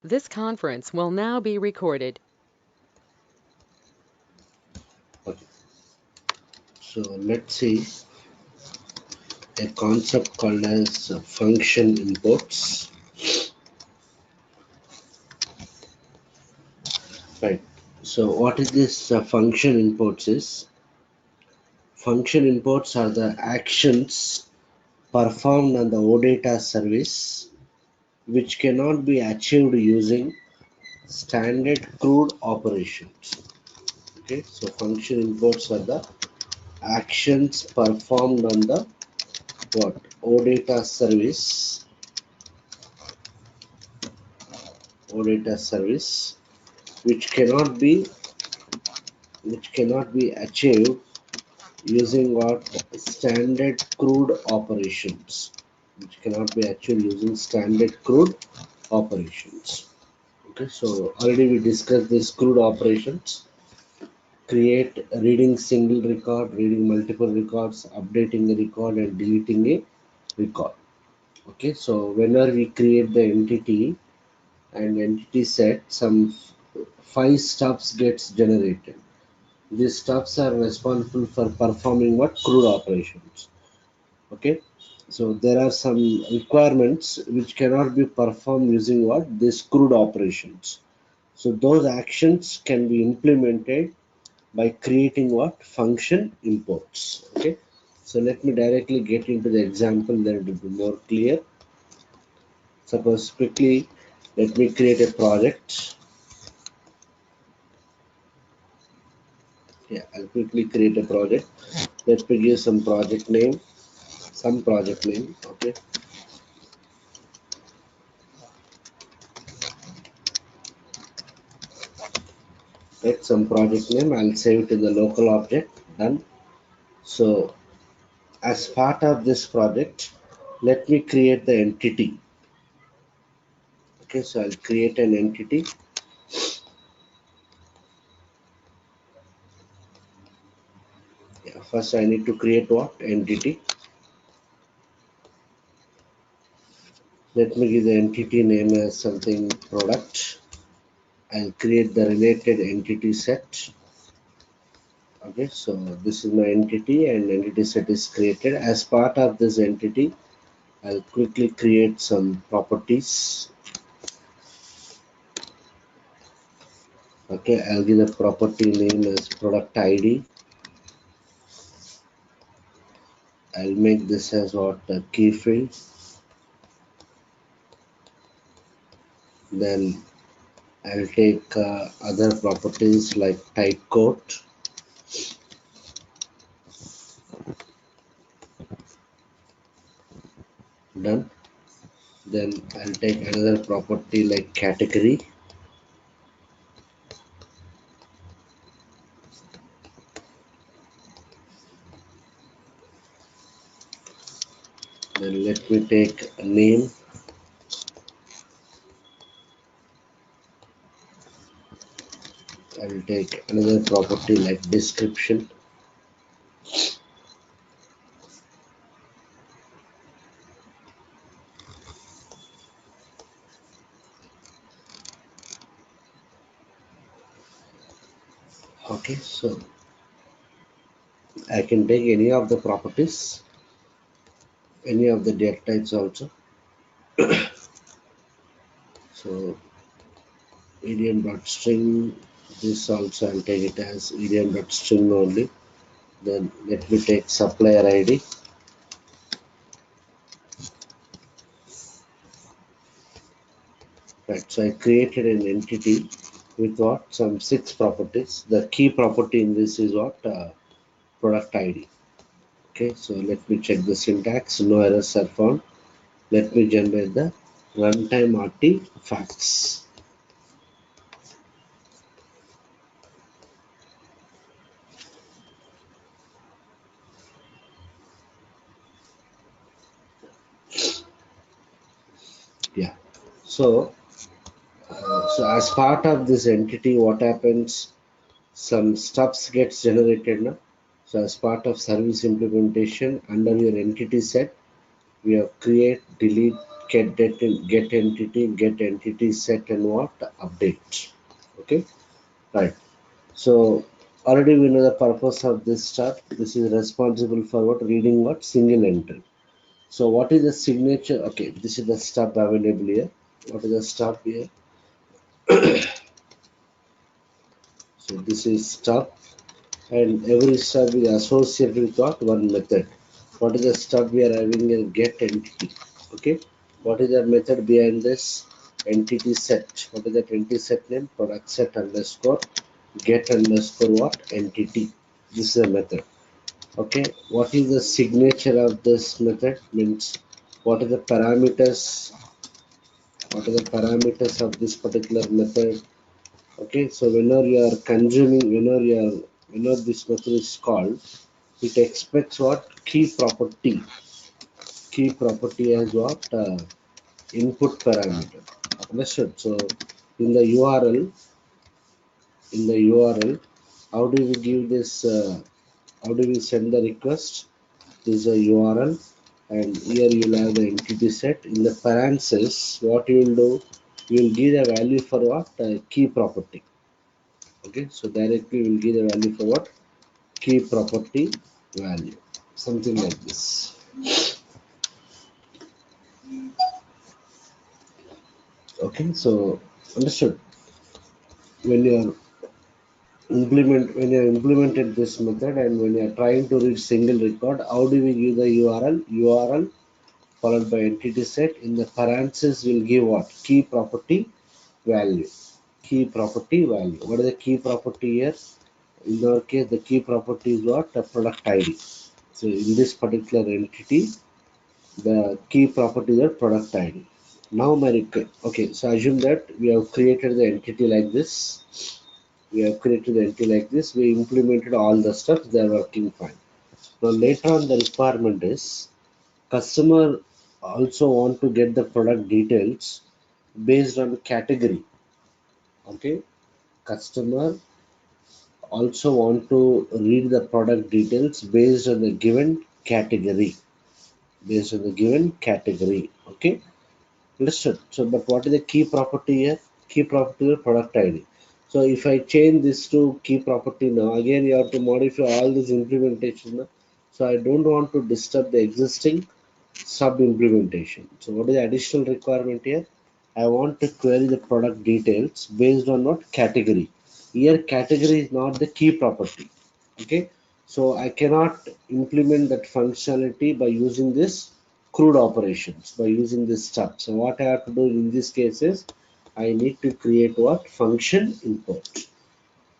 This conference will now be recorded. Okay. So let's see a concept called as function imports. Right. So what is this function imports is? Function imports are the actions performed on the OData service which cannot be achieved using standard CRUD operations. Okay, so function imports are the actions performed on the what OData service, OData service, which cannot be achieved using what standard CRUD operations, which cannot be achieved using standard CRUD operations. Okay, so already we discussed this CRUD operations: create, reading single record, reading multiple records, updating a record, and deleting a record. Okay, so whenever we create the entity and entity set, some 5 stubs gets generated. These stubs are responsible for performing what CRUD operations. Okay, so there are some requirements which cannot be performed using what this CRUD operations. So those actions can be implemented by creating what function imports. Okay, so let me directly get into the example, then it will be more clear. Suppose quickly, let me create a project. Yeah, I'll quickly create a project. Let me give some project name, Okay, get some project name. I'll save it in the local object. Done. So as part of this project, let me create the entity. Okay, so I'll create an entity. Yeah, first I need to create what entity. Let me give the entity name as something product. I'll create the related entity set. Okay, so this is my entity and entity set is created. As part of this entity, I'll quickly create some properties. Okay, I'll give the property name as product ID. I'll make this as what a key field. Then I'll take other properties like type code. Done. Then I'll take another property like category. Then let me take a name. I will take another property like description. Okay, so I can take any of the properties, any of the data types also. So idiom.string, this also I'll take it as idiom.string only. Then let me take supplier ID. Right, so I created an entity with what? Some 6 properties. The key property in this is what? Product ID. Okay, so let me check the syntax. No errors are found. Let me generate the runtime artifacts. Yeah, so as part of this entity, what happens? Some stuffs gets generated now. So as part of service implementation under your entity set, We have create, delete, get entity, get entity set, and what update. Okay, right. So already we know the purpose of this stub. This is responsible for what reading what single entry. So what is the signature? Okay, this is the stub available here. What is the stub here? So this is stub, and every stub is associated with what one method. What is the stub we are having a get entity? Okay, what is the method behind this entity set? What is that entity set name? Product set underscore get underscore what entity. This is a method. Okay, what is the signature of this method? Means what are the parameters? What are the parameters of this particular method? Okay, so whenever you are consuming, whenever this method is called, it expects what key property. Key property as what input parameter. Understood? So in the URL, in the URL, how do we give this? How do we send the request? This is a URL, and here you will have the entity set. In the parentheses, what you will do? You will give the value for what key property. Okay, so directly we will give the value for what key property value, something like this. Okay, so understood. When you are when you have implemented this method and when you are trying to read single record, how do we give the URL followed by entity set. In the parentheses will give what key property value. Key property value. What is the key property here? In our case, the key property is what the product ID. So in this particular entity, the key property is the product ID. Now my okay, so assume that we have created the entity like this. We have created the entity like this. We implemented all the stuff. They are working fine. Now later on, the requirement is customer also want to get the product details based on category. Okay, customer also want to read the product details based on the given category. Based on the given category. Okay, understood. So, but what is the key property here? Key property is product ID. So, if I change this to key property now, again you have to modify all this implementation now. So, I don't want to disturb the existing sub implementation. So, what is the additional requirement here? I want to query the product details based on what category. Here, category is not the key property. Okay, so I cannot implement that functionality by using this CRUD operations, by using this stuff. So what I have to do in this case is I need to create what function import.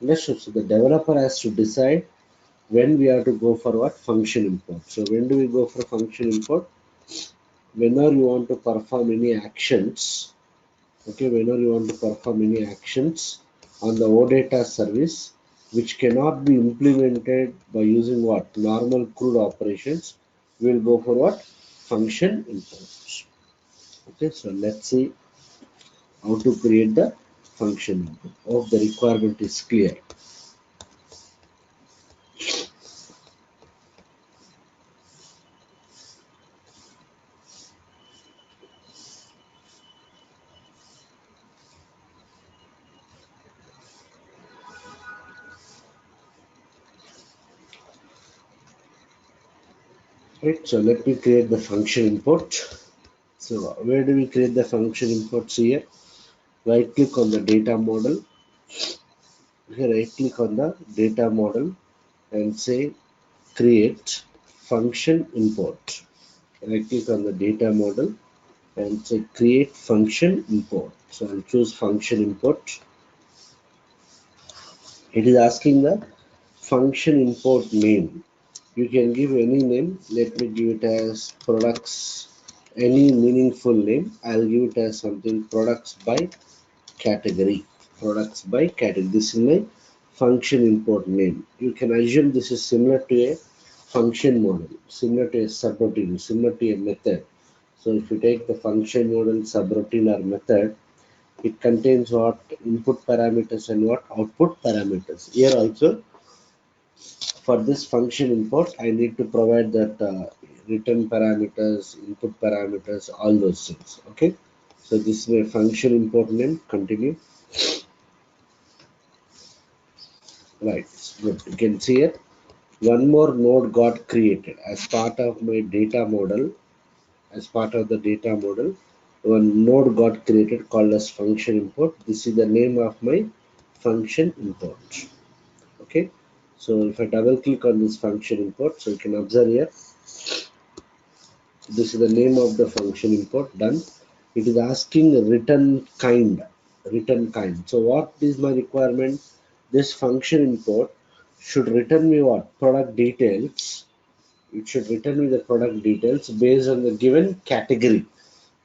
Understood? So the developer has to decide when we have to go for what function import. So when do we go for function import? Whenever you want to perform any actions, okay, whenever you want to perform any actions on the OData service which cannot be implemented by using what normal CRUD operations, we will go for what function import. Okay, so let's see how to create the function import. Hope the requirement is clear. Right, so let me create the function import. So where do we create the function imports here? Right click on the data model. Okay, right click on the data model and say create function import. Right click on the data model and say create function import. So I'll choose function import. It is asking the function import name. You can give any name. Let me give it as products, any meaningful name. I'll give it as something products by category. Products by category. This is my function import name. You can assume this is similar to a function model, similar to a subroutine, similar to a method. So if you take the function model, subroutine or method, it contains what input parameters and what output parameters. Here also for this function import, I need to provide that return parameters, input parameters, all those things. Okay, so this is my function import name. Continue. Right, good. You can see it. One more node got created as part of my data model. As part of the data model, one node got created called as function import. This is the name of my function import. Okay, so if I double click on this function import, so you can observe here, this is the name of the function import. Done. It is asking return kind. So what is my requirement? This function import should return me what? Product details. It should return me the product details based on the given category.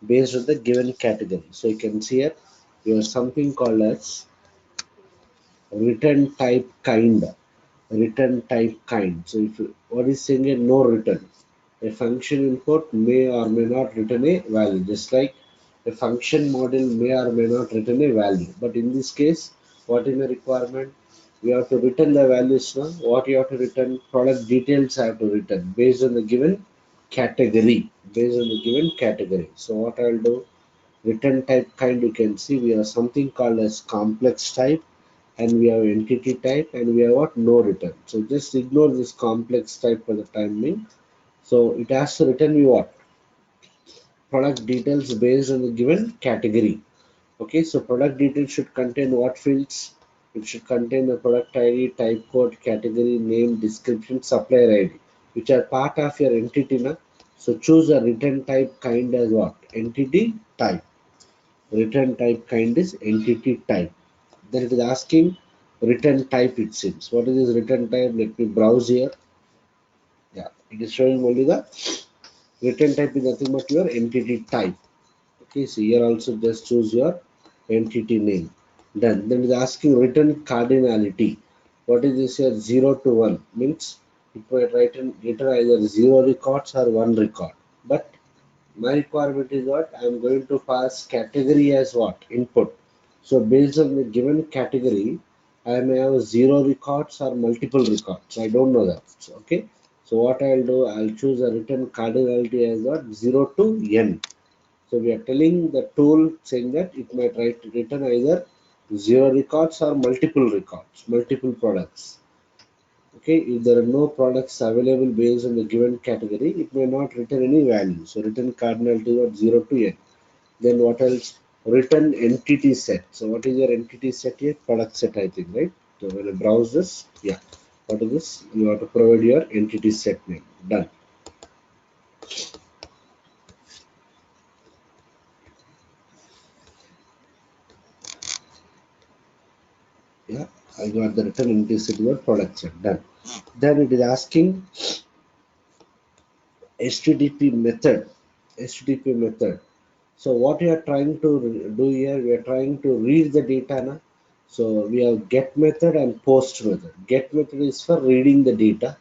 Based on the given category. So you can see here, you have something called as return type kind. Return type kind. So if what is saying a no return, a function import may or may not return a value, just like a function model may or may not return a value. But in this case, what is the requirement? We have to return the values now. What you have to return? Product details I have to return based on the given category. Based on the given category. So what I'll do? Return type kind, you can see we have something called as complex type, and we have entity type, and we have what? No return. So just ignore this complex type for the time being. So it has to return you what? Product details based on the given category. Okay, so product details should contain what fields? It should contain the product ID, type code, category, name, description, supplier ID, which are part of your entity now. So choose a return type kind as what? Entity type. Return type kind is entity type. Then it is asking return type, it seems. What is this return type? Let me browse here. Yeah, it is showing only the return type is nothing but your entity type. Okay, so here also just choose your entity name. Done. Then it is asking return cardinality. What is this here? 0 to 1 means it might return either 0 records or 1 record. But my requirement is what? I am going to pass category as what? Input. So based on the given category, I may have 0 records or multiple records. I don't know that. So, okay. So what I'll do, I'll choose a return cardinality as what? 0 to n. So we are telling the tool saying that it might return either 0 records or multiple records, multiple products. Okay, if there are no products available based on the given category, it may not return any value. So return cardinality what? 0 to n. Then what else? Return entity set. So what is your entity set here? Product set, I think, right? So when I browse this, yeah. What is this? You have to provide your entity set name. Done. Yeah, I got the return entity set word product set. Done. Then it is asking HTTP method. HTTP method. So what we are trying to do here, we are trying to read the data now. So we have get method and post method. Get method is for reading the data.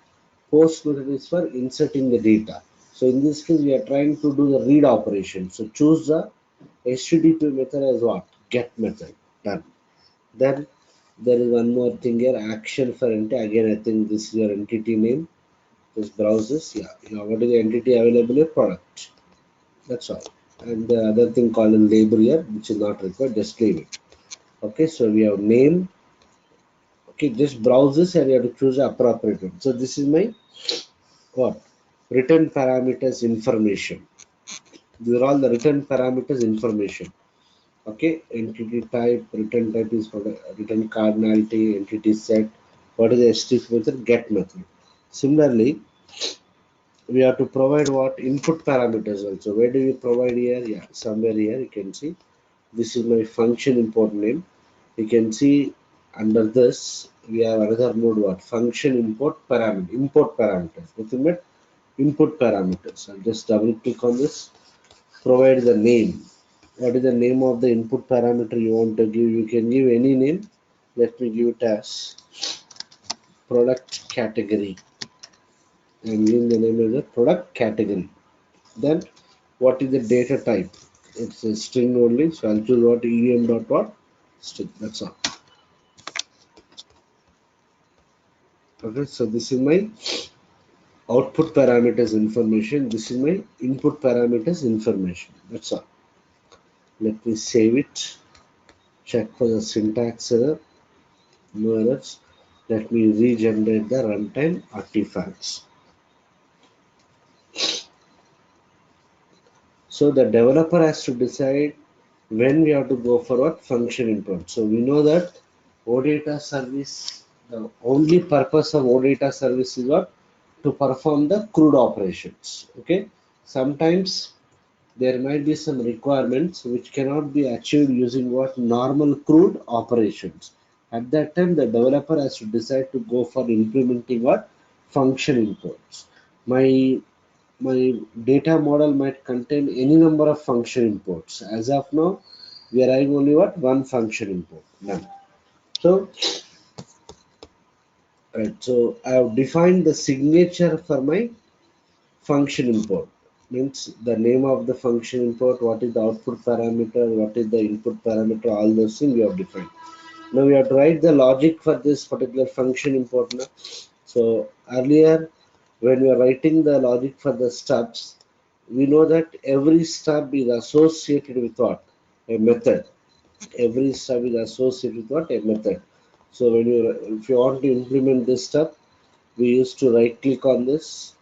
Post method is for inserting the data. So in this case, we are trying to do the read operation. So choose the HTTP method as what? Get method. Done. Then there is one more thing here, action for entity. Again, I think this is your entity name. Just browse this. Yeah, what is the entity available here? Product. That's all. And the other thing called in label here, which is not required, just leave it. Okay, so we have name. Okay, just browse this and you have to choose the appropriate one. So this is my what? Return parameters information. These are all the return parameters information. Okay, entity type, return type is for the return cardinality, entity set. What is the HTTP method? Get method. Similarly, we have to provide what? Input parameters also. Where do you provide here? Yeah, somewhere here you can see. This is my function import name. You can see under this we have another node what? Function import parameter. Import parameters. Nothing but input parameters. I'll just double click on this. Provide the name. What is the name of the input parameter you want to give? You can give any name. Let me give it as product category. I'm giving the name as a product category. Then what is the data type? It's a string only. So I'll choose what? EM dot what? String. That's all. Okay, so this is my output parameters information. This is my input parameters information. That's all. Let me save it. Check for the syntax error. No errors. Let me regenerate the runtime artifacts. So the developer has to decide when we have to go for what function import. So we know that OData service, the only purpose of OData service is what? To perform the CRUD operations. Okay. Sometimes there might be some requirements which cannot be achieved using what normal CRUD operations. At that time, the developer has to decide to go for implementing what function imports. My data model might contain any number of function imports. As of now, we are having only what one function import. None. So, right. So I have defined the signature for my function import. Means the name of the function import, what is the output parameter, what is the input parameter, all those things we have defined. Now we have to write the logic for this particular function import now. So earlier, when we are writing the logic for the stubs, we know that every stub is associated with what? A method. Every stub is associated with what? A method. So when you, if you want to implement this stub, we used to right click on this,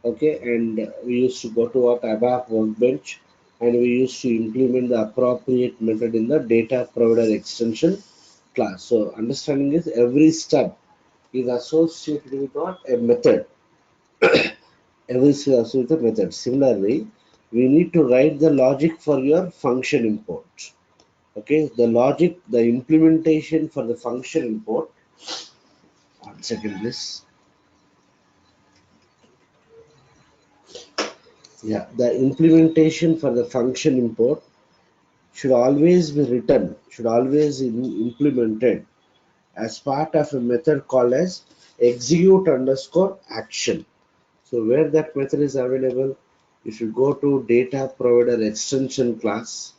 okay, and we used to go to what ABAP workbench, and we used to implement the appropriate method in the data provider extension class. So understanding is every stub is associated with what? A method. Every step is associated with a method. Similarly, we need to write the logic for your function import. Okay, the logic, the implementation for the function import. One second, please. Yeah, the implementation for the function import should always be written, should always be implemented as part of a method called as execute underscore action. So where that method is available, if you go to data provider extension class,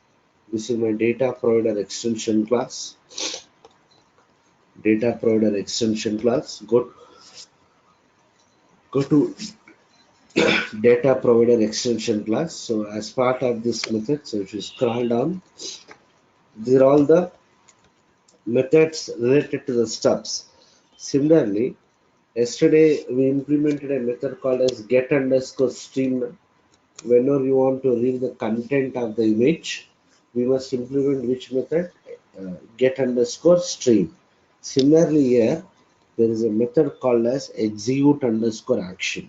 this is my data provider extension class, data provider extension class, go to data provider extension class. So as part of this method, so if you scroll down, these are all the methods related to the stubs. Similarly, yesterday we implemented a method called as get underscore stream. Whenever you want to read the content of the image, we must implement which method? Get underscore stream. Similarly here, there is a method called as execute underscore action.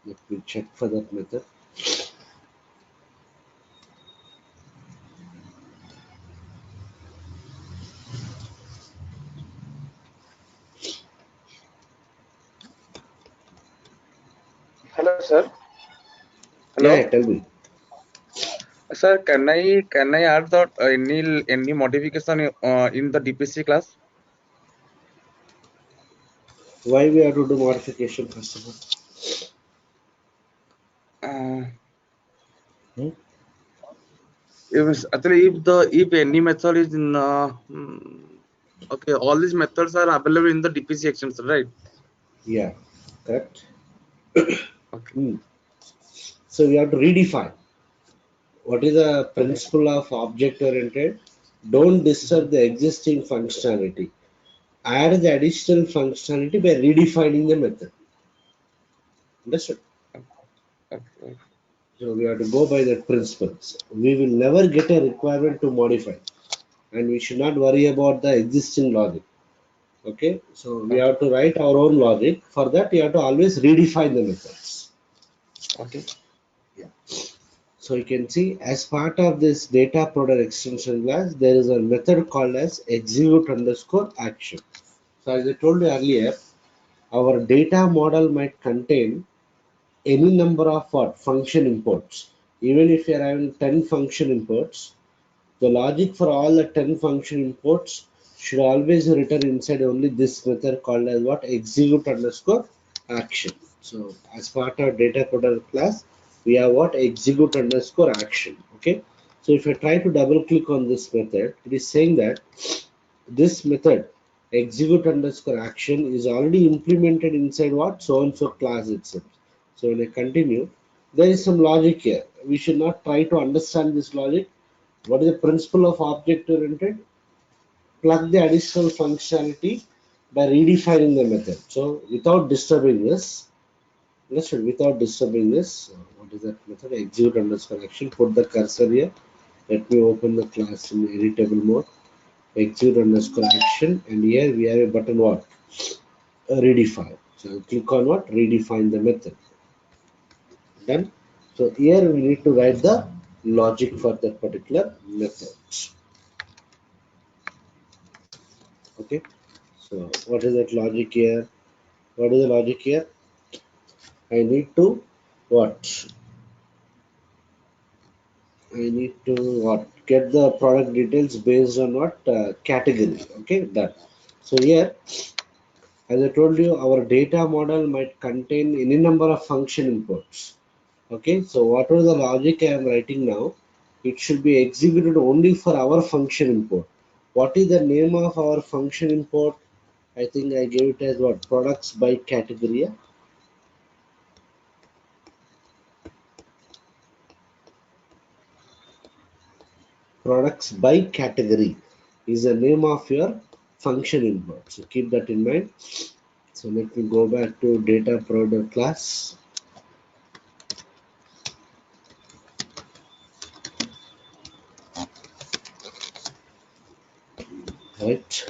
Let me check for that method. Hello, sir. Yeah, Hello, tell me. sir. Can I add the any modification in the DPC class? Why we have to do modification first of all? Uh, Hmm? if any method is in okay, all these methods are available in the DPC extension, right? Yeah, correct. Okay. Hmm. So we have to redefine what is the Okay. principle of object oriented. Don't Mhm. disturb the existing functionality. Add the additional functionality by redefining the method. Understood? Okay. So we have to go by that principles. We will never get a requirement to modify, and we should not worry about the existing logic. Okay, so we Okay. have to write our own logic. For that, you have to always redefine the methods. Okay. Yeah. So you can see as part of this data product extension class, there is a method called as execute underscore action. So as I told you earlier, our data model might contain any number of what function imports. Even if you are having 10 function imports, the logic for all the 10 function imports should always return inside only this method called as what execute underscore action. So as part of data product class, we have what execute underscore action. Okay. So if I try to double click on this method, it is saying that this method execute underscore action is already implemented inside what so and so class itself. So when I continue, there is some logic here. We should not try to understand this logic. What is the principle of object oriented? Plug the additional functionality by redefining the method. So without disturbing this, without disturbing this, what is that method? Execute underscore action. Put the cursor here. Let me open the class in editable mode. Execute underscore action, and here we have a button what? Redefine. So I'll click on what? Redefine the method. Done. So here we need to write the logic for that particular method. Okay. So what is that logic here? What is the logic here? I need to what? I need to what? Get the product details based on what category. Okay, done. So here, as I told you, our data model might contain any number of function inputs. Okay, so whatever the logic I am writing now, it should be executed only for our function import. What is the name of our function import? I think I gave it as what? Products by category. Yeah? Products by category is the name of your function import. So keep that in mind. So let me go back to data product class. Right.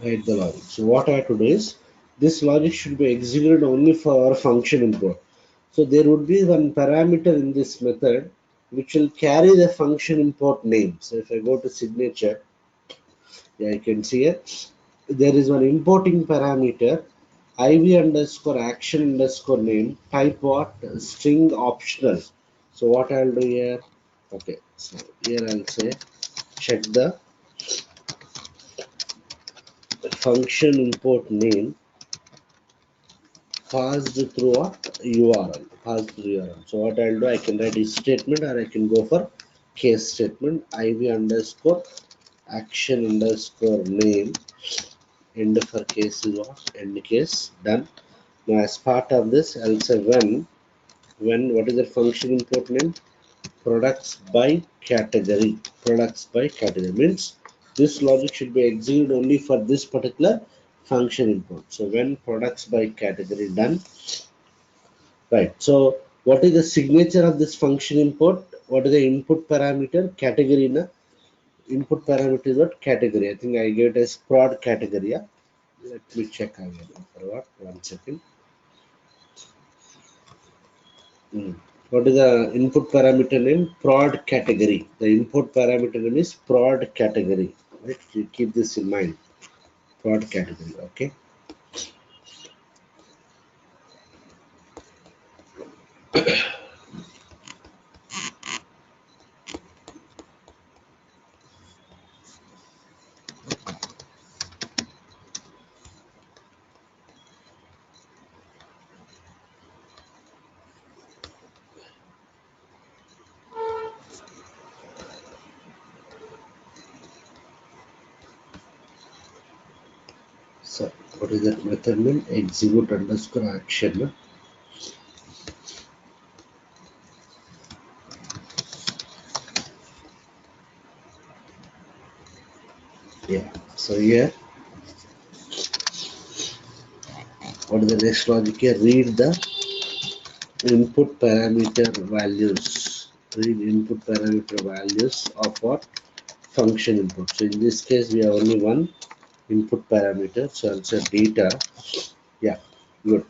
Write the logic. So what I have to do is this logic should be executed only for our function import. So there would be one parameter in this method which will carry the function import name. So if I go to signature, yeah, I can see it. There is one importing parameter iv underscore action underscore name type what string optional. So what I'll do here? Okay, so here I'll say check the function import name passed through what URL, passed through URL. So what I'll do, I can write if statement or I can go for case statement iv underscore action underscore name end for case is what end case done. Now as part of this, I'll say when what is the function import name? Products by category. Products by category means this logic should be executed only for this particular function import. So when products by category done. Right. So what is the signature of this function import? What is the input parameter? Category na input parameter is what category. I think I gave it as prod category. Yeah? Let me check again. For what? 1 second. What is the input parameter name? Prod category. The input parameter name is prod category. Right? You keep this in mind. Prod category. Okay. So what is that method name? Execute underscore action. Yeah. So here, what is the next logic here? Read the input parameter values. Read input parameter values of what function input. So in this case, we have only one input parameter. So I'll say data. Yeah, good.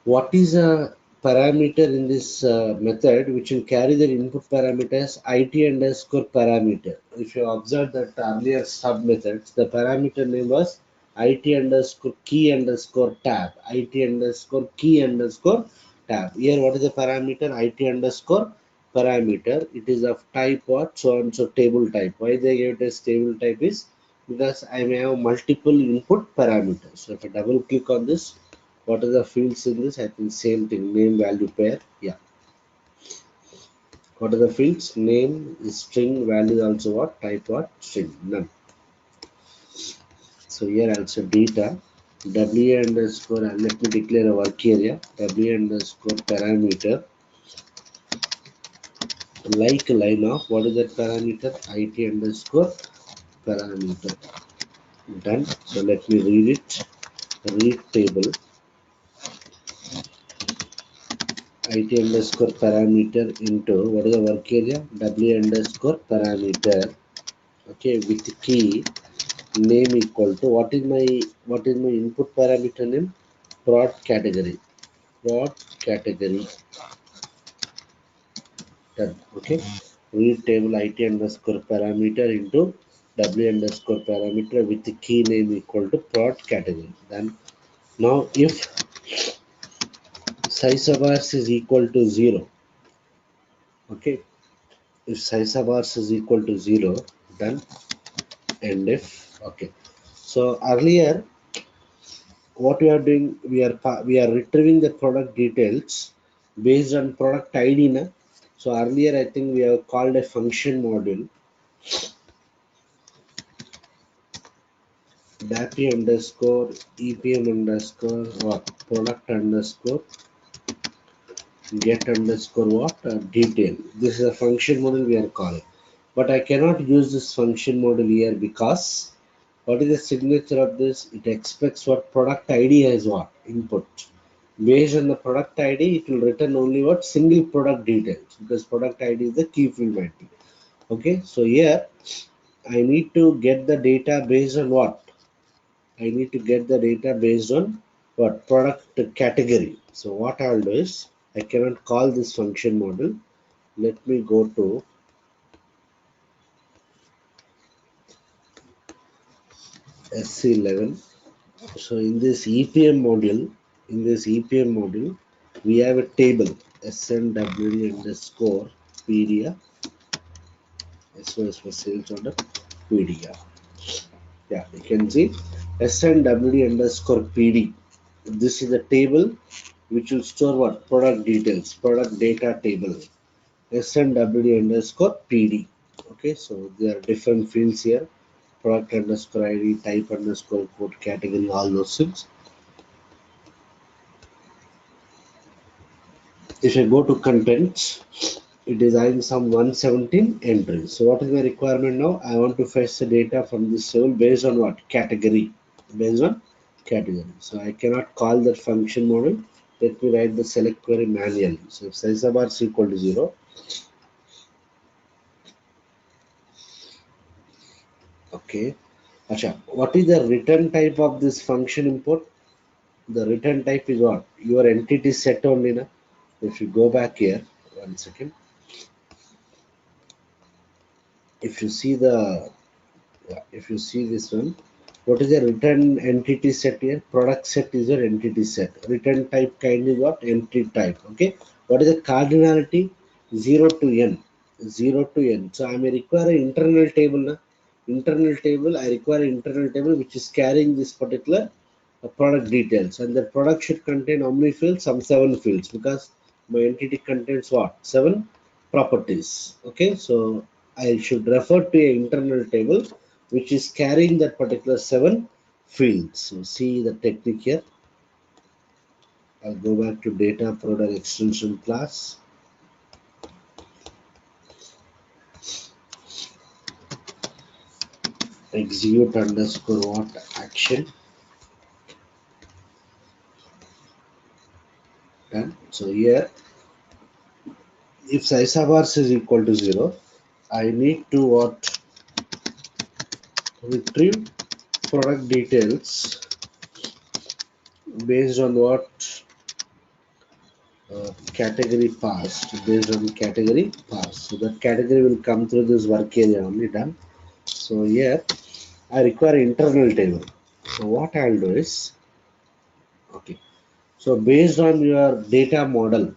What is a parameter in this method which will carry the input parameters it underscore parameter? If you observe that earlier sub methods, the parameter name was it underscore key underscore tab, it underscore key underscore tab. Here, what is the parameter? It underscore parameter. It is of type what? So and so table type. Why they gave it as table type is because I may have multiple input parameters. So if I double click on this, What are the fields in this? I think same thing, name value pair. Yeah. What are the fields? Name is string, value also what? Type what? String, none. So here also data, w underscore, and let me declare a work area, w underscore parameter, like line of, what is that parameter? It underscore parameter. Done. So let me read it. Read table, it underscore parameter into, what is the work area? W underscore parameter. Okay, with key name equal to, what is my input parameter name? Prod category. Prod category. Done. Okay. Read table it underscore parameter into w underscore parameter with the key name equal to prod category. Then now if size of ours is equal to 0, okay, if size of ours is equal to 0, then and if, okay, so earlier what we are doing, we are retrieving the product details based on product id na. So earlier I think we have called a function module dappy underscore epm underscore what product underscore get underscore what detail. This is a function model we are calling, but I cannot use this function model here because what is the signature of this? It expects what product id has what input. Based on the product id, it will return only what single product details, because product id is the key field might be. Okay, so here I need to get the data based on what? I need to get the data based on what? Product category. So what I'll do is, I cannot call this function model. Let me go to SC11. So in this EPM module, we have a table SNW underscore PDF. S for sales order PDF. Yeah, you can see SNW underscore PD. This is a table which will store what? Product details, product data table. SNW underscore PD. Okay, so there are different fields here. Product underscore ID, type underscore code, category, all those things. If I go to contents, it is having some 117 entries. So what is my requirement now? I want to fetch the data from this table based on what? Category. Based on category. So I cannot call that function model. Let me write the select query manually. So if size of bar is equal to 0, okay. Acha, what is the return type of this function import? The return type is what? Your entity set only. Na? If you go back here, 1 second. If you see the, if you see this one, what is the return entity set here? Product set is your entity set. Return type kind is what? Entity type. Okay. What is the cardinality? 0 to n. 0 to n. So I may require an internal table. Na? Internal table. I require an internal table which is carrying this particular product details, and the product should contain how many fields? Some 7 fields, because my entity contains what? 7 properties. Okay, so I should refer to an internal table which is carrying that particular 7 fields. So see the technique here. I'll go back to data product extension class. Execute underscore what action. Done. So here, if size of ours is equal to 0, I need to what? Retrieve product details based on what? Category passed, based on category passed. So that category will come through this work area only. Done. So here I require internal table. So what I'll do is, okay, so based on your data model,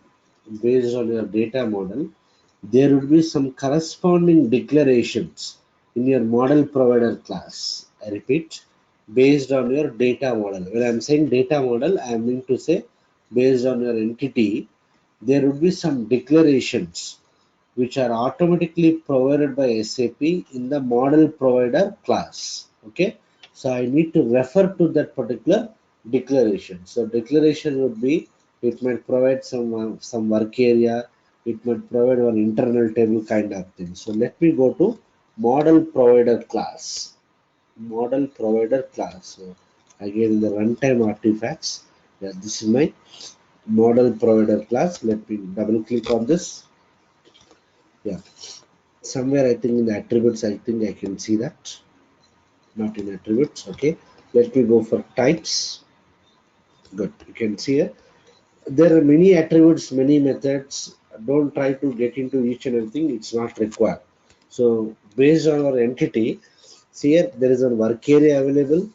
there would be some corresponding declarations in your model provider class. I repeat, based on your data model. When I'm saying data model, I mean to say based on your entity, there would be some declarations which are automatically provided by SAP in the model provider class. Okay, so I need to refer to that particular declaration. So declaration would be, it might provide some work area, it might provide one internal table kind of thing. So let me go to model provider class. Model provider class. So again in the runtime artifacts, yeah, this is my model provider class. Let me double click on this. Yeah, somewhere I think in the attributes, I think I can see that. Not in attributes. Okay, let me go for types. Good, you can see here there are many attributes, many methods. Don't try to get into each and everything, it's not required. So based on our entity, see here there is a work area available,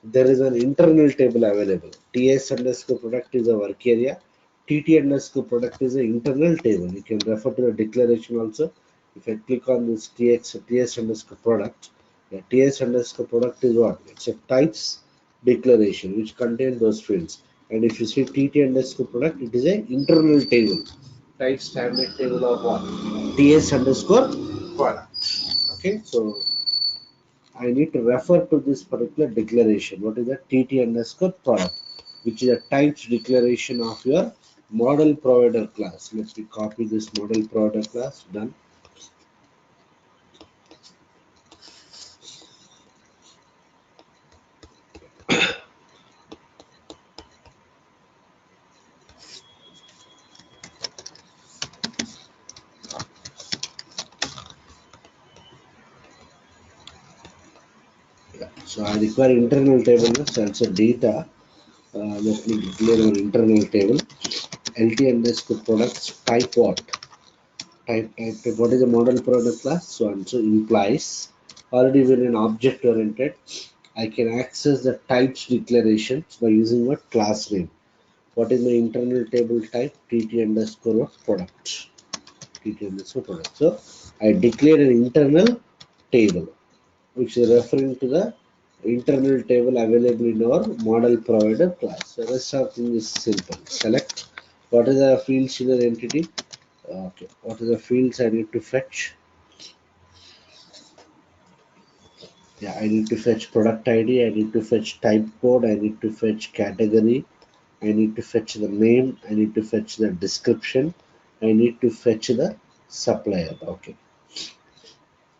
there is an internal table available. TS underscore product is a work area. TT underscore product is an internal table. You can refer to the declaration also. If I click on this TS underscore product, yeah, TS underscore product is what? It's a types declaration which contain those fields. And if you see TT underscore product, it is an internal table. Type standard table of what? TS underscore product. Okay, so I need to refer to this particular declaration. What is that? TT underscore product, which is a types declaration of your model provider class. Let me copy this model provider class. Done. Yeah. So I require internal table. So also data. Let me declare our internal table. LT underscore products type what? Type what is the model product class? So also implies already when an object oriented, I can access the types declarations by using what class name. What is my internal table type? TT underscore product. TT underscore product. So I declared an internal table which is referring to the internal table available in our model provider class. So rest of thing is simple. Select what is the fields in the entity. Okay, what are the fields I need to fetch? Yeah, I need to fetch product ID, I need to fetch type code, I need to fetch category, I need to fetch the name, I need to fetch the description, I need to fetch the supplier. Okay,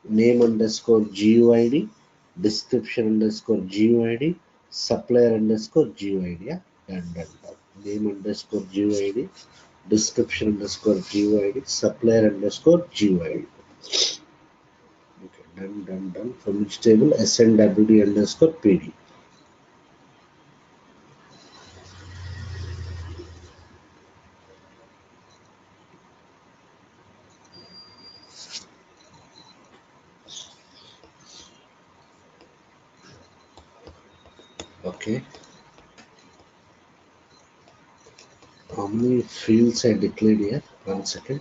name underscore GUID, description underscore GUID, supplier underscore GUID. Yeah, done. Name underscore GUID, description underscore GUID, supplier underscore GUID. Okay, done. From which table? SNWD underscore PD. Okay, how many fields I declared here? 1 second.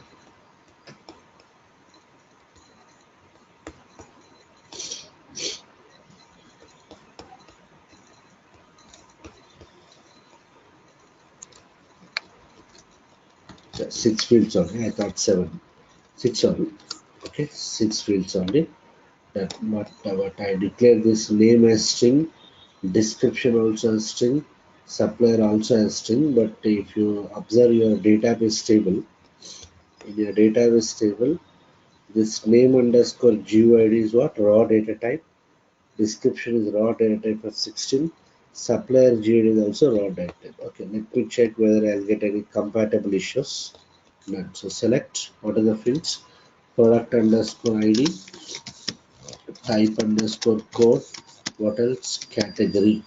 So 6 fields only. I thought 7. 6 only. Okay, 6 fields only. But I declare this name as string, description also as string, supplier also as string. But if you observe your database table, in your database table, this name underscore GUID is what? Raw data type. Description is raw data type of 16. Supplier GUID is also raw data type. Okay, let me check whether I'll get any compatible issues. None. So select what are the fields? Product underscore ID, type underscore code, what else? Category,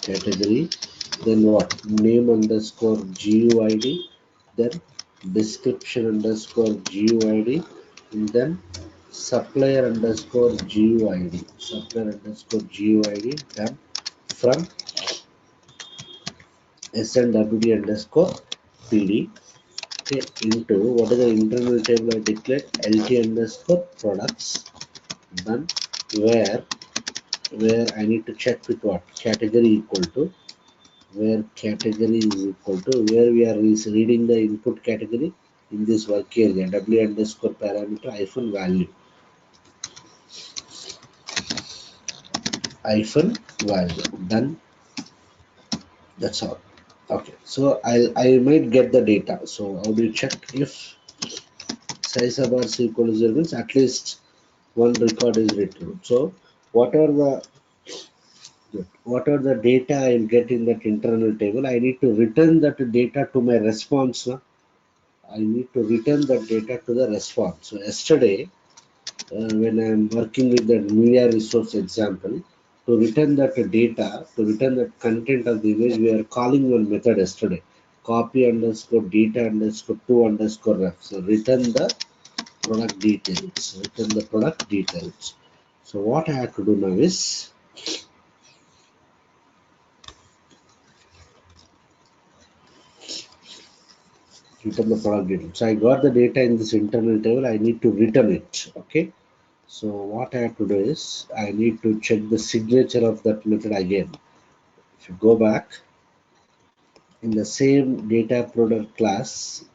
then what? Name underscore GUID, then description underscore GUID, and then supplier underscore GUID, then from SNWD underscore PD. Okay, into what is the internal table I declared? LT underscore products, done, where where I need to check with what category equal to, where category is equal to, where we are reading the input category in this work area, w underscore parameter hyphen value, hyphen value. Done. That's all. Okay, so I might get the data. So how do you check if size of bars equal to 0 means at least one record is written. So what are the data I'll get in that internal table? I need to return that data to my response. No? I need to return that data to the response. So yesterday, when I'm working with the media resource example, to return that data, to return that content of the image, we are calling one method yesterday. Copy underscore data underscore to underscore ref. So return the product details. Return the product details. So what I have to do now is return the product details. So I got the data in this internal table. I need to return it. Okay. So what I have to do is I need to check the signature of that method again. If you go back in the same data product class,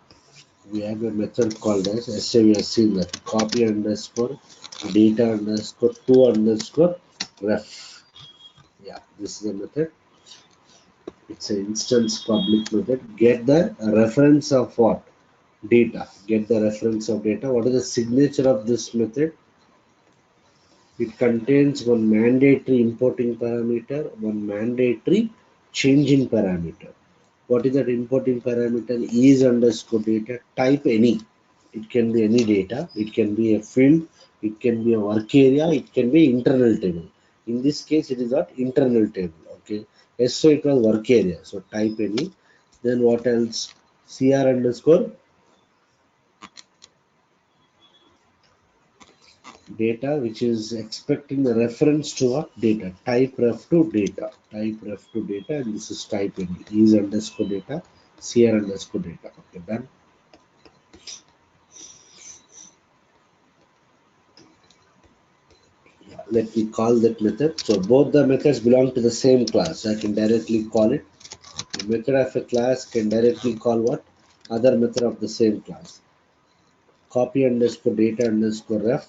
we have a method called as yesterday we have seen that copy underscore data underscore to underscore ref. Yeah, this is a method. It's an instance public method. Get the reference of what? Data. Get the reference of data. What is the signature of this method? It contains one mandatory importing parameter, one mandatory changing parameter. What is that importing parameter? Is underscore data, type any. It can be any data, it can be a field, it can be a work area, it can be internal table. In this case, it is not internal table. Okay. Yes, so it was work area. So type any. Then what else? CR underscore data, which is expecting the reference to what data, type ref to data, and this is type in is underscore data, cr underscore data. Okay, done. Yeah, let me call that method. So both the methods belong to the same class. I can directly call it. The method of a class can directly call what other method of the same class. Copy underscore data underscore ref.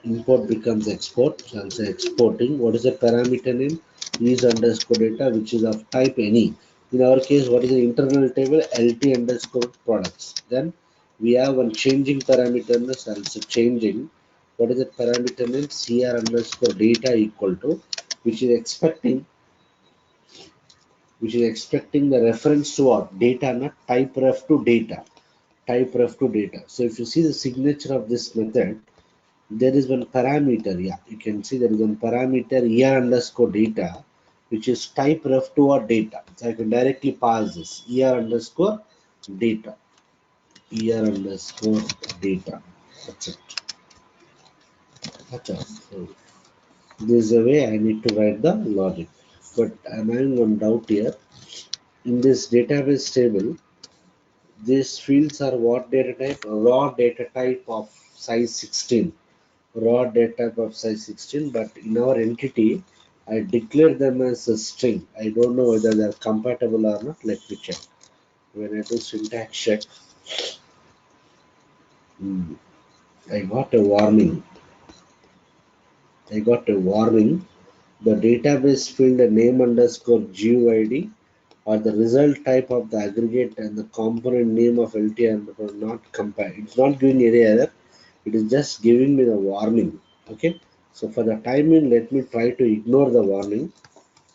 Import becomes export. So I'll say exporting. What is the parameter name? Is underscore data, which is of type any. In our case, what is the internal table? LT underscore products. Then we have one changing parameter. So I'll say changing. What is the parameter name? CR underscore data equal to, which is expecting, the reference to what? Data, not type ref to data. Type ref to data. So if you see the signature of this method, there is one parameter. Yeah, you can see there is one parameter ER underscore data, which is type ref to or data. So I can directly pass this ER underscore data. ER underscore data. That's it. That's all. So this is the way I need to write the logic. But I'm having one doubt here. In this database table, these fields are what data type? Raw data type of size 16. Raw data of size 16, but in our entity, I declare them as a string. I don't know whether they are compatible or not. Let me check. When I do syntax check, hmm, I got a warning. The database field name underscore GUID or the result type of the aggregate and the component name of LTR are not compatible. It's not giving any error. It is just giving me the warning. Okay. So for the time being, let me try to ignore the warning.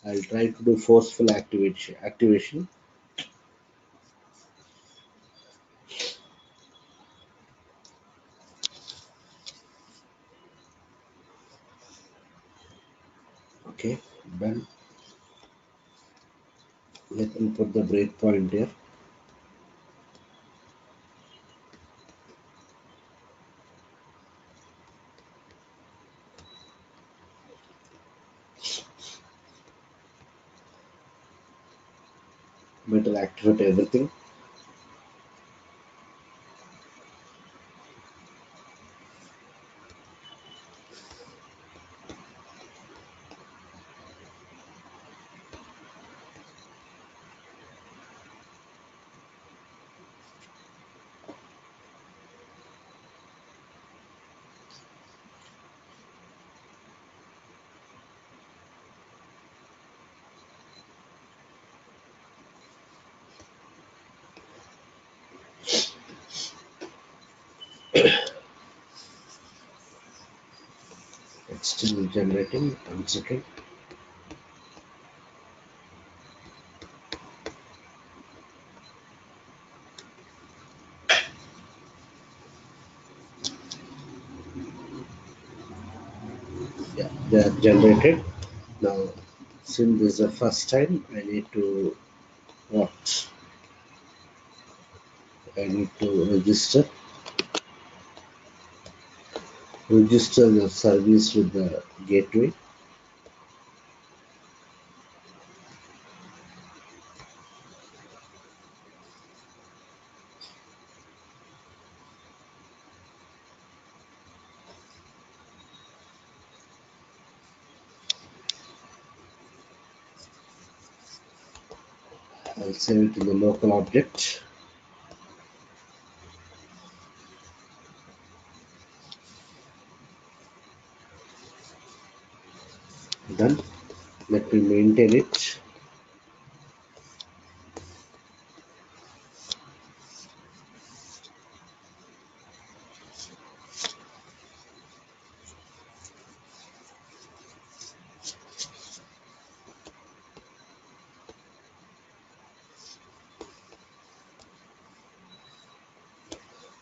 I'll try to do forceful activation. Okay, done. Let me put the breakpoint here. Better activate everything. still generating. 1 second. Yeah, they are generated. Now, since this is the first time, I need to what? I need to register the service with the gateway. I'll save it in the local object. Done. Let me maintain it.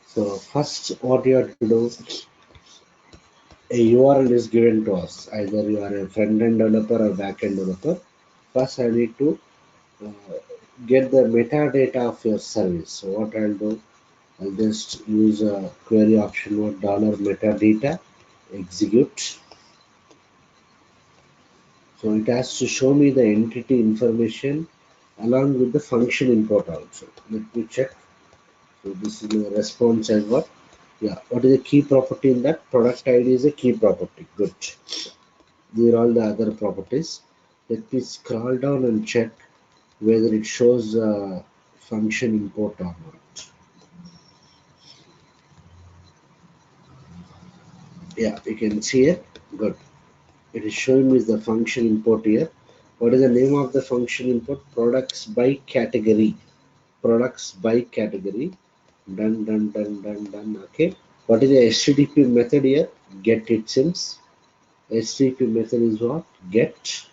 So first, what you have to do, a URL is given to us. Either you are a front-end developer or back-end developer. First, I need to uh, get the metadata of your service. So what I'll do, I'll just use a query option with $metadata, execute. So it has to show me the entity information along with the function import also. Let me check. So this is the response I got. Yeah, what is the key property in that? Product ID is a key property. Good. These are all the other properties. Let me scroll down and check whether it shows function import or not. Yeah, you can see it. Good. It is showing me the function import here. What is the name of the function import? Products by category. Products by category. Done, done, done, done, done. Okay. What is the HTTP method here? Get it seems. HTTP method is what? Get.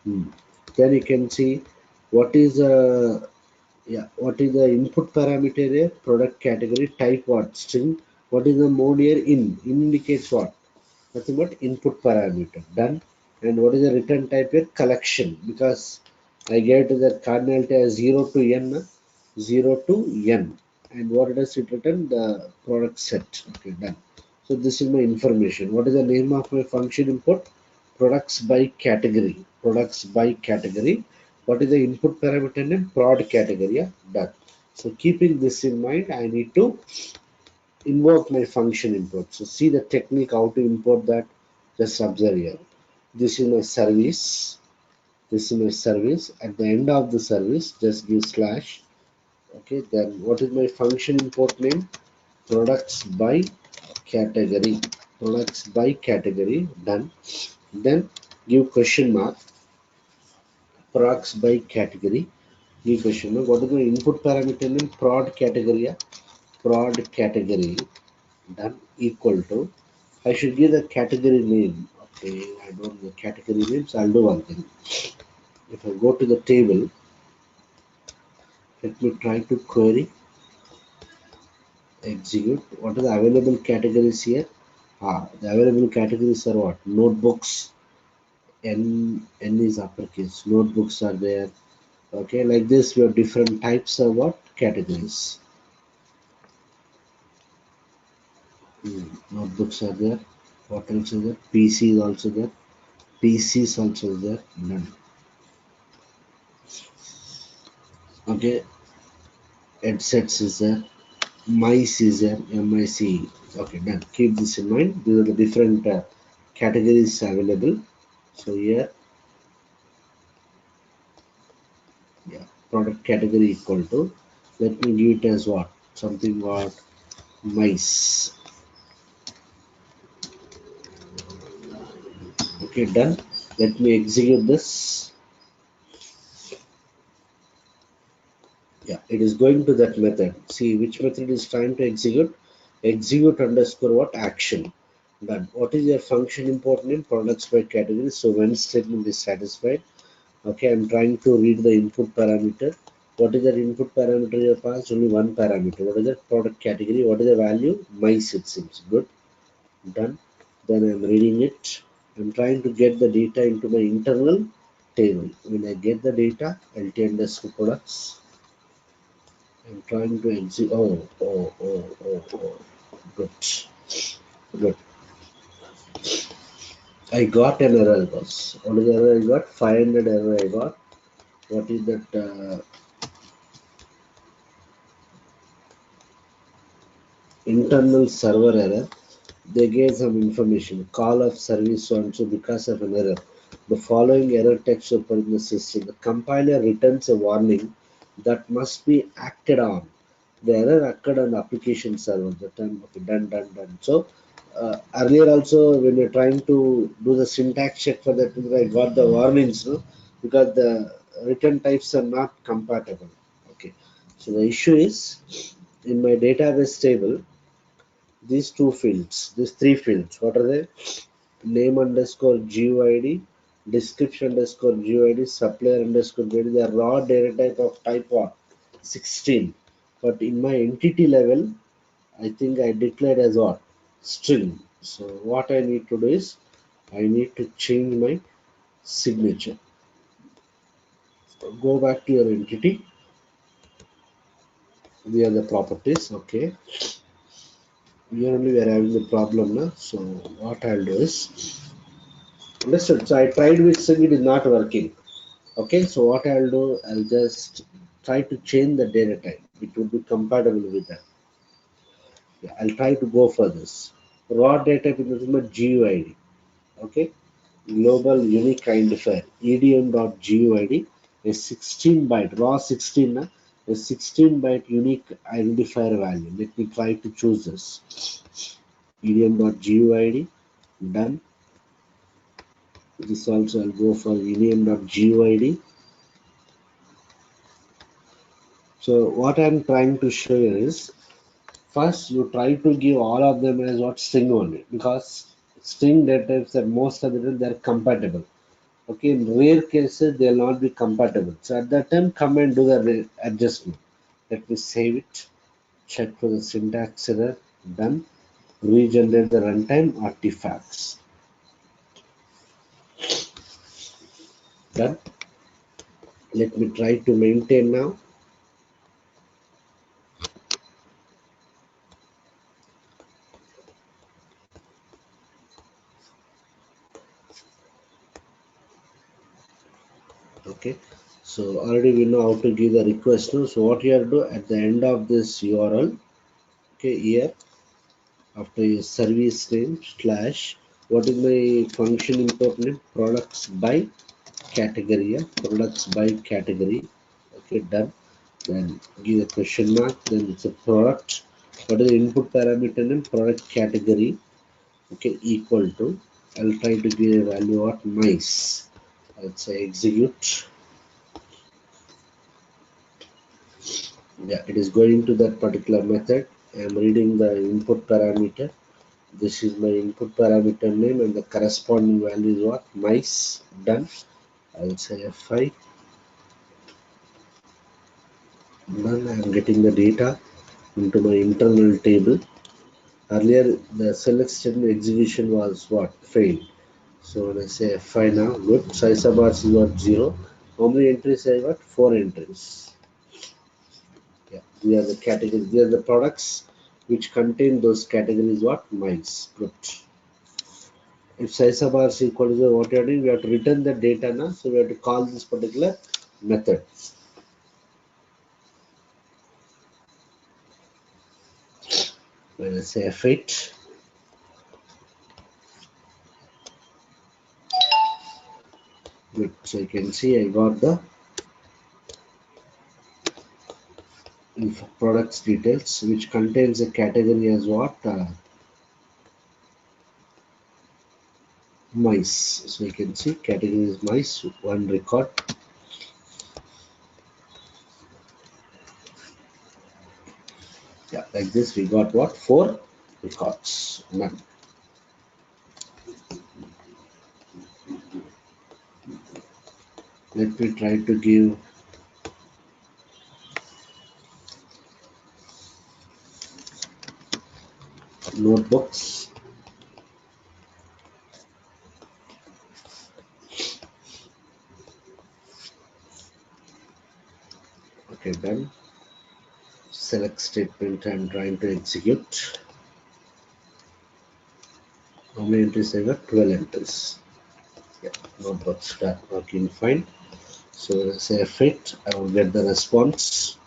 Then you can see what is what is the input parameter here? Product category type what? String. What is the mode here? In. Indicates what? Nothing but input parameter. Done. And what is the return type here? Collection. Because I get the cardinality as 0 to n. 0 to n. And what does it return? The product set. Okay, done. So this is my information. What is the name of my function import? Products by category. Products by category. What is the input parameter name? Prod category. Yeah, done. So keeping this in mind, I need to invoke my function import. So see the technique how to import that. Just observe here. This is my service. This is my service. At the end of the service, just give slash. Okay, then what is my function import name? Products by category. Products by category. Done. Then give question mark. Products by category. Give question mark. What is my input parameter name? Prod category. Yeah? Prod category. Done. Equal to. I should give the category name. Okay, I don't know the category names. I'll do one thing. If I go to the table, let me try to query, execute. What are the available categories here? The available categories are what? Notebooks. N is uppercase. Notebooks are there. Okay, like this, we have different types of what? Categories. Notebooks are there. What else is there? PC is also there. PC is also there. None. Okay, headsets is there. Mice is there. MIC. Okay, done. Keep this in mind. These are the different categories available. So here, yeah, product category equal to. Let me give it as what? Something what? Mice. Okay, done. Let me execute this. Yeah, it is going to that method. See which method is trying to execute. Execute underscore what? Action. Done. What is your function important in products by category? So when statement is satisfied, okay, I'm trying to read the input parameter. What is that input parameter you have passed? Only one parameter. What is that product category? What is the value? Mice, it seems. Good. Done. Then I'm reading it. I'm trying to get the data into my internal table. When I get the data, LT underscore products. I'm trying to exit. Oh. Good. Good. I got an error, boss. What is the error I got? 500 error I got. What is that? Internal server error. They gave some information. Call of service so and so because of an error. The following error text occurred in the system. The compiler returns a warning that must be acted on. The error occurred on the application server. The time, okay, done. So earlier also when you're trying to do the syntax check for that, I got the warnings, no, because the return types are not compatible. Okay, so the issue is in my database table these two fields, these three fields, what are they? Name underscore GUID, description underscore GUID, supplier underscore GUID, they are raw data type of type what? 16. But in my entity level, I think I declared as what? String. So what I need to do is I need to change my signature. So go back to your entity. We are the properties. Okay. Here only we are having the problem now. So what I'll do is understood. So I tried with string, it is not working. Okay, so what I'll do, I'll just try to change the data type. It would be compatible with that. Yeah, I'll try to go for this. Raw data type is my GUID. Okay, global unique identifier edm.guid, a 16 byte raw 16, a 16 byte unique identifier value. Let me try to choose this edm.guid. Done. This also I'll go for edm.guid. So what I'm trying to show you is first you try to give all of them as what string only because string data types are most of the time they're compatible. Okay, in rare cases they'll not be compatible. So at that time come and do the adjustment. Let me save it. Check for the syntax error. Done. Regenerate the runtime artifacts. Done. Let me try to maintain now. Okay, so already we know how to give the request now. So what you have to do at the end of this URL, okay, here after your service name slash what is my function important products by category, yeah? Products by category. Okay, done. Then give a question mark, then it's a product. What is the input parameter name? Product category. Okay, equal to, I'll try to give a value of mice. I'll say execute. Yeah, it is going to that particular method. I am reading the input parameter. This is my input parameter name and the corresponding value is what? Mice. Done. I'll say F5. Done. I'm getting the data into my internal table. Earlier the select statement execution was what? Failed. So when I say F5 now, good. Size of bars is what? 0. How many entries I got? 4 entries. Yeah, these are the categories. These are the products which contain those categories. What? Mice. Good. If size of bar is equal to 0, what we are doing, we have to return the data now. So we have to call this particular method. When I say F8, good. So you can see I got the products details which contains a category as what? Mice. So you can see category is mice, one record. Yeah, like this we got what? 4 records. None. Let me try to give notebooks. Okay, done. Select statement I'm trying to execute. How many entries I got? 12 entries. Yeah, notebooks start working fine. So when I say fit, I will get the response.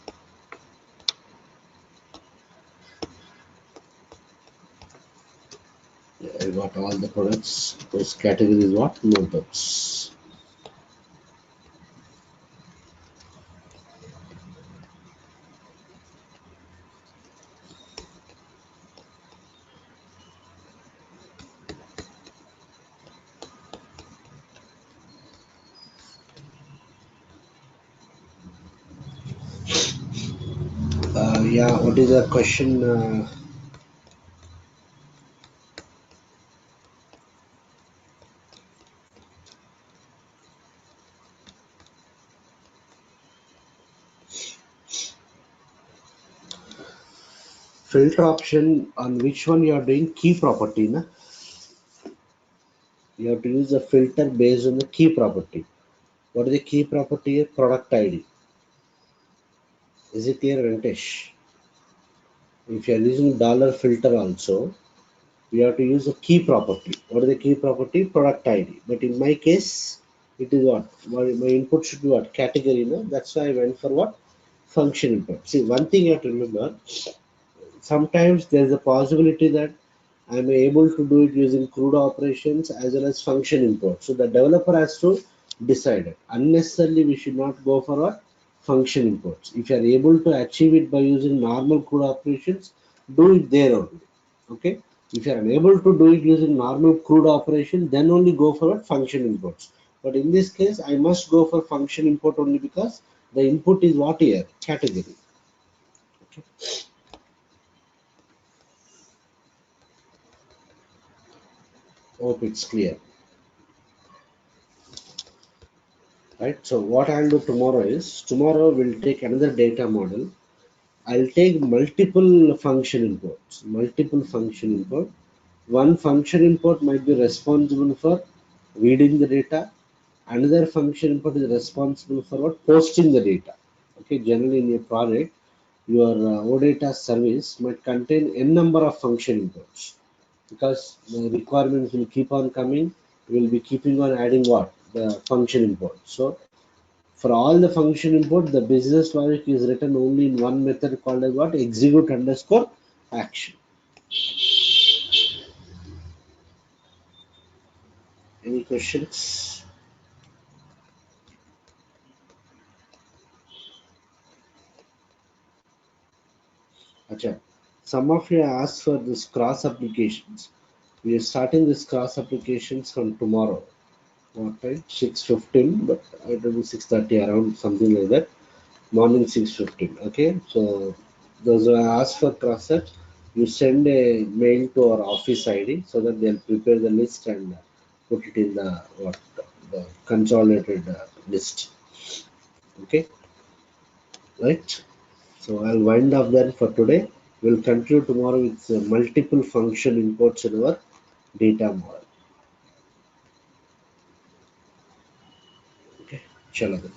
Yeah, I got all the products. Those categories what? Notebooks. Yeah, what is the question? Filter option on which one you are doing key property, na? You have to use a filter based on the key property. What is the key property? Product ID. Is it clear, Ventesh? If you are using dollar filter also, you have to use a key property. What is the key property? Product ID. But in my case, it is what? My input should be what? Category, no? That's why I went for what? Function input. See, one thing you have to remember, sometimes there's a possibility that I'm able to do it using CRUD operations as well as function import. So the developer has to decide it. Unnecessarily, we should not go for what? Function imports. If you are able to achieve it by using normal CRUD operations, do it there only. Okay. If you are unable to do it using normal CRUD operation, then only go for what? Function imports. But in this case, I must go for function import only because the input is what here? Category. Okay. Hope it's clear. Right. So what I'll do tomorrow is, tomorrow we'll take another data model. I'll take multiple function imports. Multiple function import. One function import might be responsible for reading the data. Another function import is responsible for what? Posting the data. Okay. Generally in your project, your OData service might contain n number of function imports because the requirements will keep on coming. We will be keeping on adding what? The function import. So for all the function import, the business logic is written only in one method called as what? Execute underscore action. Any questions? Acha. Some of you asked for this cross applications. We are starting this cross applications from tomorrow. What time? 6:15, but I don't know 6:30 around something like that. Morning 6:15. Okay, so those who ask for cross apps, you send a mail to our office ID so that they'll prepare the list and put it in the consolidated list. Okay, right? So I'll wind up then for today. We'll continue tomorrow with multiple function imports in our data model. Okay, chalo then.